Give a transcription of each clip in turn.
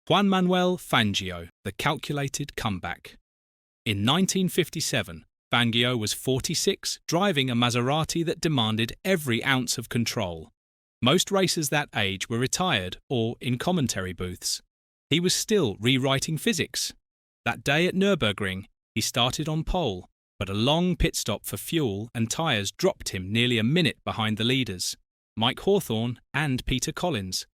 Juan Manuel Fangio, the calculated comeback. In 1957, Fangio was 46, driving a Maserati that demanded every ounce of control. Most racers that age were retired or in commentary booths. He was still rewriting physics. That day at Nürburgring, he started on pole, but a long pit stop for fuel and tyres dropped him nearly a minute behind the leaders, Mike Hawthorne and Peter Collins.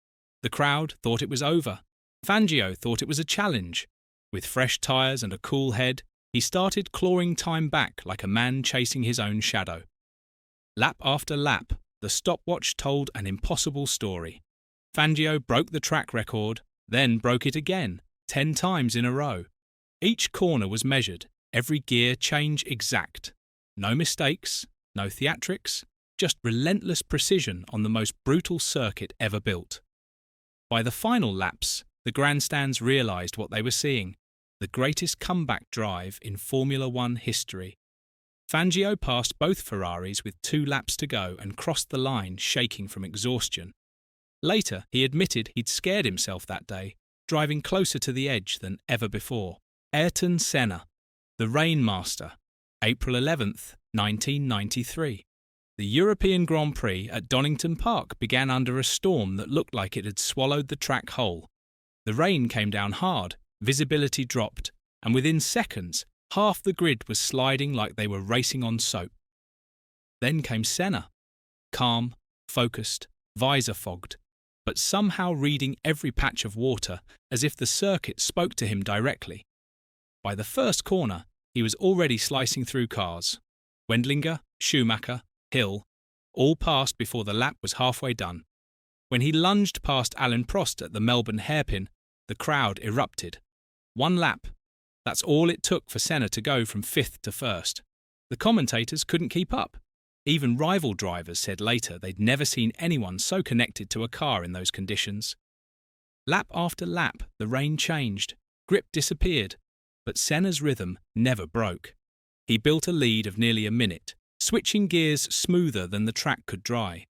The crowd thought it was over. Fangio thought it was a challenge. With fresh tyres and a cool head, he started clawing time back like a man chasing his own shadow. Lap after lap, the stopwatch told an impossible story. Fangio broke the track record, then broke it again, 10 times in a row. Each corner was measured, every gear change exact. No mistakes, no theatrics, just relentless precision on the most brutal circuit ever built. By the final laps, the grandstands realised what they were seeing, the greatest comeback drive in Formula One history. Fangio passed both Ferraris with 2 laps to go and crossed the line shaking from exhaustion. Later, he admitted he'd scared himself that day, driving closer to the edge than ever before. Ayrton Senna, the Rainmaster, April 11th, 1993. The European Grand Prix at Donington Park began under a storm that looked like it had swallowed the track whole. The rain came down hard, visibility dropped, and within seconds, half the grid was sliding like they were racing on soap. Then came Senna, calm, focused, visor fogged, but somehow reading every patch of water as if the circuit spoke to him directly. By the first corner, he was already slicing through cars. Wendlinger, Schumacher, Hill, all passed before the lap was halfway done. When he lunged past Alain Prost at the Melbourne hairpin, the crowd erupted. 1 lap. That's all it took for Senna to go from 5th to 1st. The commentators couldn't keep up. Even rival drivers said later they'd never seen anyone so connected to a car in those conditions. Lap after lap, the rain changed. Grip disappeared. But Senna's rhythm never broke. He built a lead of nearly a minute, switching gears smoother than the track could dry.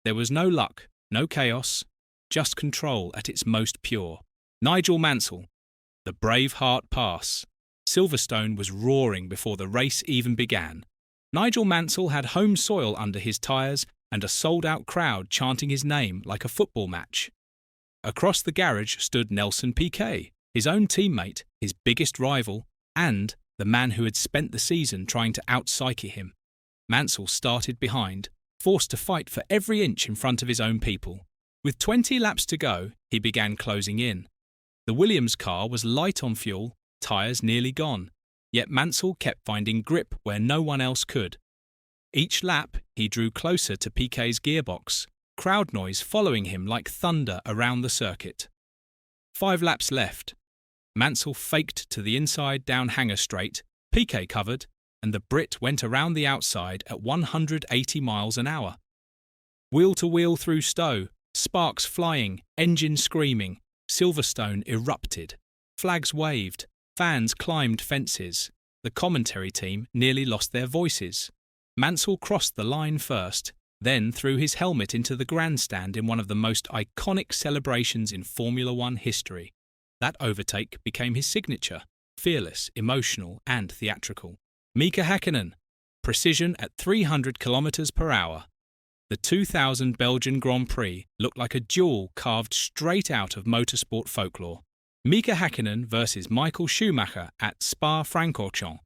There was no luck, no chaos, just control at its most pure. Nigel Mansell, the Braveheart pass. Silverstone was roaring before the race even began. Nigel Mansell had home soil under his tyres and a sold-out crowd chanting his name like a football match. Across the garage stood Nelson Piquet, his own teammate, his biggest rival, and the man who had spent the season trying to out-psyche him. Mansell started behind, forced to fight for every inch in front of his own people. With 20 laps to go, he began closing in. The Williams car was light on fuel, tyres nearly gone, yet Mansell kept finding grip where no one else could. Each lap, he drew closer to Piquet's gearbox, crowd noise following him like thunder around the circuit. 5 laps left. Mansell faked to the inside down Hangar Straight, Piquet covered, and the Brit went around the outside at 180 miles an hour. Wheel to wheel through Stowe, sparks flying, engine screaming, Silverstone erupted. Flags waved, fans climbed fences. The commentary team nearly lost their voices. Mansell crossed the line first, then threw his helmet into the grandstand in one of the most iconic celebrations in Formula One history. That overtake became his signature, fearless, emotional and theatrical. Mika Häkkinen, precision at 300 km per hour. The 2000 Belgian Grand Prix looked like a jewel carved straight out of motorsport folklore. Mika Häkkinen versus Michael Schumacher at Spa-Francorchamps.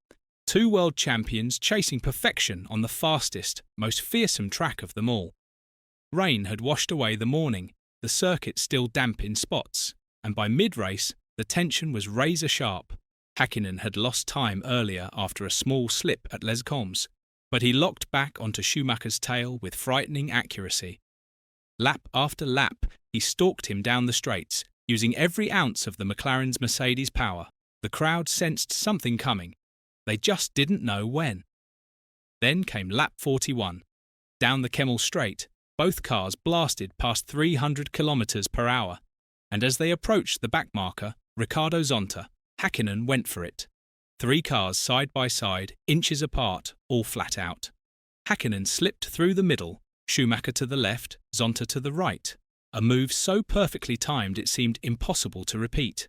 2 world champions chasing perfection on the fastest, most fearsome track of them all. Rain had washed away the morning, the circuit still damp in spots, and by mid-race, the tension was razor-sharp. Häkkinen had lost time earlier after a small slip at Les Combes, but he locked back onto Schumacher's tail with frightening accuracy. Lap after lap, he stalked him down the straights, using every ounce of the McLaren's Mercedes power. The crowd sensed something coming. They just didn't know when. Then came lap 41. Down the Kemmel Straight, both cars blasted past 300 km per hour, and as they approached the backmarker, Ricardo Zonta, Häkkinen went for it. 3 cars side by side, inches apart, all flat out. Häkkinen slipped through the middle, Schumacher to the left, Zonta to the right. a move so perfectly timed it seemed impossible to repeat.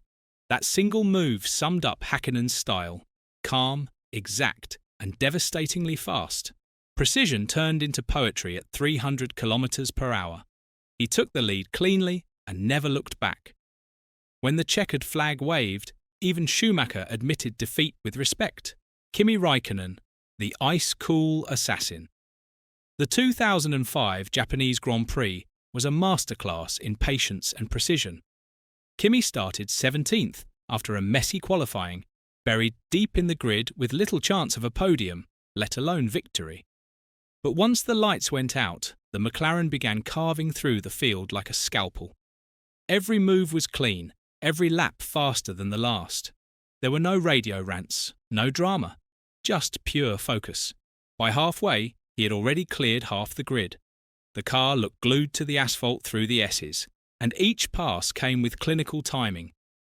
That single move summed up Häkkinen's style: calm, exact, and devastatingly fast. Precision turned into poetry at 300 kilometers per hour. He took the lead cleanly and never looked back. When the checkered flag waved, even Schumacher admitted defeat with respect. Kimi Räikkönen, the ice-cool assassin. The 2005 Japanese Grand Prix was a masterclass in patience and precision. Kimi started 17th after a messy qualifying, buried deep in the grid with little chance of a podium, let alone victory. But once the lights went out, the McLaren began carving through the field like a scalpel. Every move was clean, every lap faster than the last. There were no radio rants, no drama, just pure focus. By halfway, he had already cleared half the grid. The car looked glued to the asphalt through the S's, and each pass came with clinical timing.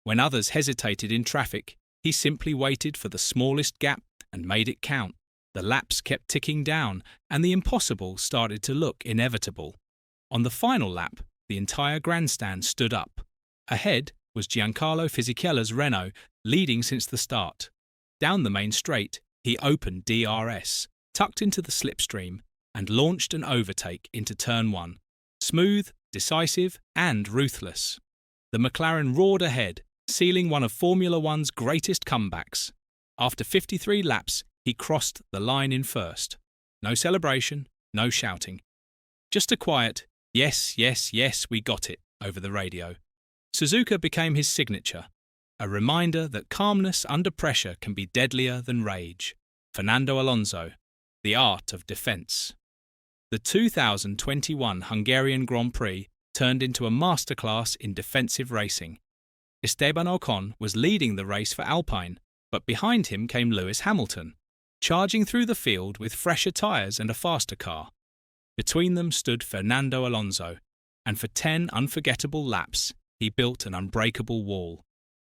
When others hesitated in traffic, he simply waited for the smallest gap and made it count. The laps kept ticking down, and the impossible started to look inevitable. On the final lap, the entire grandstand stood up. Ahead was Giancarlo Fisichella's Renault, leading since the start. Down the main straight, he opened DRS, tucked into the slipstream, and launched an overtake into turn 1. Smooth, decisive, and ruthless. The McLaren roared ahead, sealing one of Formula One's greatest comebacks. After 53 laps, he crossed the line in first. No celebration, no shouting. Just a quiet, "Yes, yes, yes, we got it," over the radio. Suzuka became his signature, a reminder that calmness under pressure can be deadlier than rage. Fernando Alonso, the art of defence. The 2021 Hungarian Grand Prix turned into a masterclass in defensive racing. Esteban Ocon was leading the race for Alpine, but behind him came Lewis Hamilton, charging through the field with fresher tyres and a faster car. Between them stood Fernando Alonso, and for 10 unforgettable laps, he built an unbreakable wall.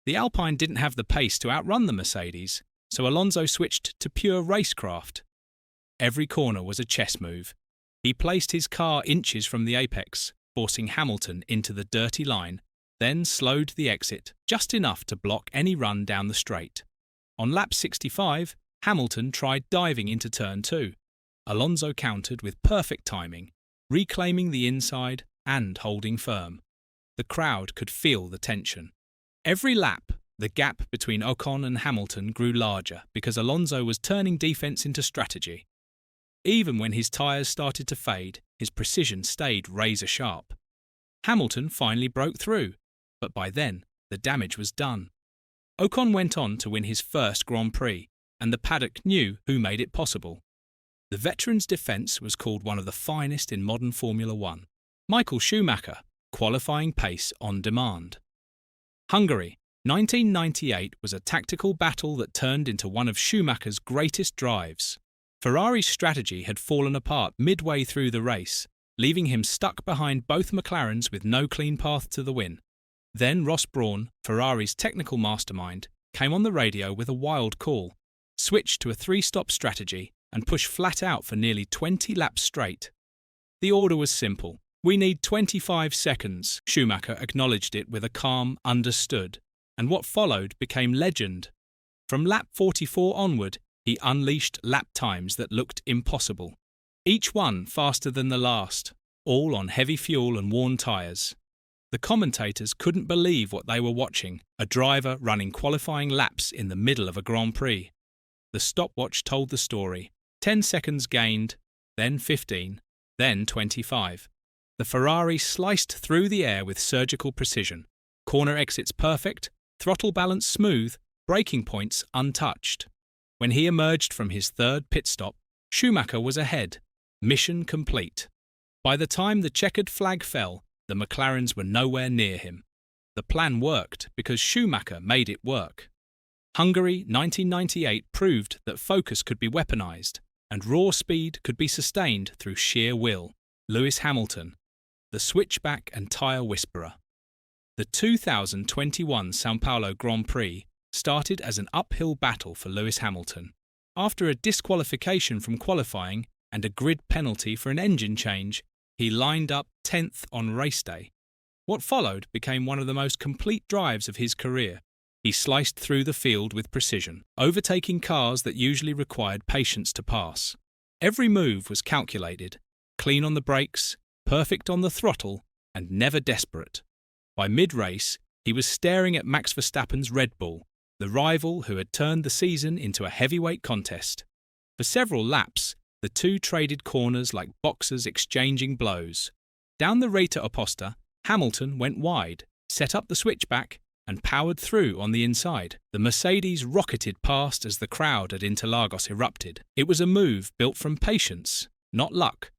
The Alpine didn't have the pace to outrun the Mercedes, so Alonso switched to pure racecraft. Every corner was a chess move. He placed his car inches from the apex, forcing Hamilton into the dirty line, then slowed the exit just enough to block any run down the straight. On lap 65, Hamilton tried diving into turn 2. Alonso countered with perfect timing, reclaiming the inside and holding firm. The crowd could feel the tension. Every lap, the gap between Ocon and Hamilton grew larger because Alonso was turning defense into strategy. Even when his tyres started to fade, his precision stayed razor-sharp. Hamilton finally broke through, but by then, the damage was done. Ocon went on to win his first Grand Prix, and the paddock knew who made it possible. The veteran's defence was called one of the finest in modern Formula One. Michael Schumacher, qualifying pace on demand. Hungary, 1998 was a tactical battle that turned into one of Schumacher's greatest drives. Ferrari's strategy had fallen apart midway through the race, leaving him stuck behind both McLarens with no clean path to the win. Then Ross Brawn, Ferrari's technical mastermind, came on the radio with a wild call, switched to a 3-stop strategy, and pushed flat out for nearly 20 laps straight. The order was simple. "We need 25 seconds, Schumacher acknowledged it with a calm, "understood," and what followed became legend. From lap 44 onward, he unleashed lap times that looked impossible. Each one faster than the last, all on heavy fuel and worn tyres. The commentators couldn't believe what they were watching, a driver running qualifying laps in the middle of a Grand Prix. The stopwatch told the story. 10 seconds gained, then 15, then 25. The Ferrari sliced through the air with surgical precision. Corner exits perfect, throttle balance smooth, braking points untouched. When he emerged from his third pit stop, Schumacher was ahead. Mission complete. By the time the checkered flag fell, the McLarens were nowhere near him. The plan worked because Schumacher made it work. Hungary 1998 proved that focus could be weaponized, and raw speed could be sustained through sheer will. Lewis Hamilton, the switchback and tyre whisperer. The 2021 São Paulo Grand Prix started as an uphill battle for Lewis Hamilton. After a disqualification from qualifying and a grid penalty for an engine change, he lined up 10th on race day. What followed became one of the most complete drives of his career. He sliced through the field with precision, overtaking cars that usually required patience to pass. Every move was calculated, clean on the brakes, perfect on the throttle, and never desperate. By mid-race, he was staring at Max Verstappen's Red Bull, the rival who had turned the season into a heavyweight contest. For several laps, the two traded corners like boxers exchanging blows. Down the Rete Oposta, Hamilton went wide, set up the switchback, and powered through on the inside. The Mercedes rocketed past as the crowd at Interlagos erupted. It was a move built from patience, not luck.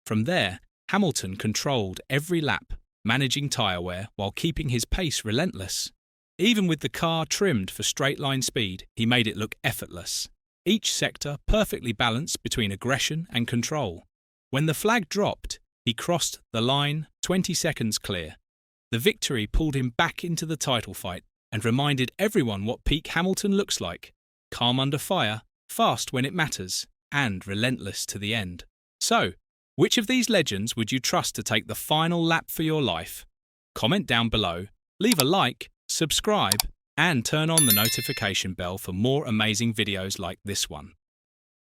From there, Hamilton controlled every lap, managing tyre wear while keeping his pace relentless. Even with the car trimmed for straight-line speed, he made it look effortless. Each sector perfectly balanced between aggression and control. When the flag dropped, he crossed the line 20 seconds clear. The victory pulled him back into the title fight and reminded everyone what peak Hamilton looks like: calm under fire, fast when it matters, and relentless to the end. So, which of these legends would you trust to take the final lap for your life? Comment down below, leave a like, subscribe, and turn on the notification bell for more amazing videos like this one.